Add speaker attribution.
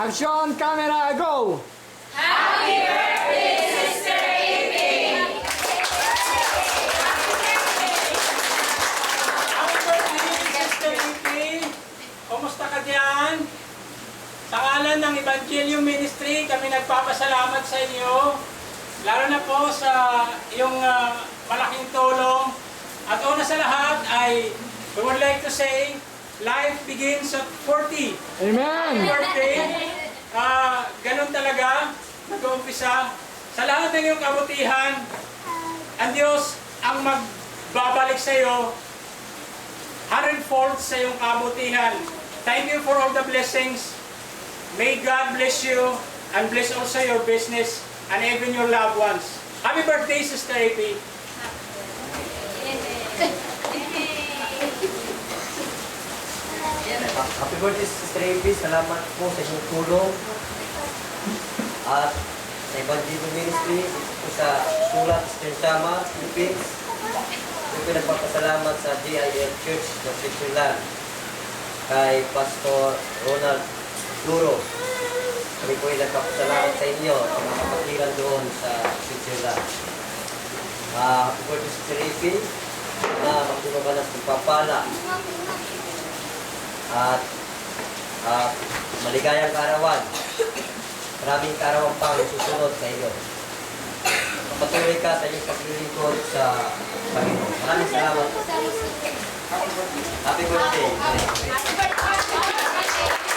Speaker 1: Action, camera, go!
Speaker 2: Happy birthday, Sister Amy!
Speaker 3: Happy birthday, Sister Amy! Kumusta ka dyan? Sa ngalan ng Evangelium Ministry, kami nagpapasalamat sa inyo. Lalo na po sa iyong malaking tulong. At una sa lahat ay, we would like to say, life begins at 40.
Speaker 1: Amen!
Speaker 3: Happy birthday! Ganun talaga, nag-uumpisa. Sa lahat ng iyong kabutihan, ang Diyos ang magbabalik sa iyo 100-fold sa iyong kabutihan. Thank you for all the blessings. May God bless you and bless also your business and even your loved ones. Happy birthday, Sister AP.
Speaker 4: Happy birthday, Sister AP. Salamat po sa inyong tulong. At sa Evangelium Ministry, dito po sa Sulat, Stensama, Philippines. Dito po nagpapasalamat sa DIL Church ng Switzerland kay Pastor Ronald Duro. Kami po ay nagpapasalamat sa inyo sa mga kapatiran doon sa Switzerland. Happy birthday, Sister AP, na magtulong ka ng pagpapala. At maligayang kaarawan. Maraming kaarawan pang susunod sa iyo. Patuloy ka sa iyong paglilingkod sa Panginoon. Maraming salamat. Happy birthday.
Speaker 2: Happy birthday!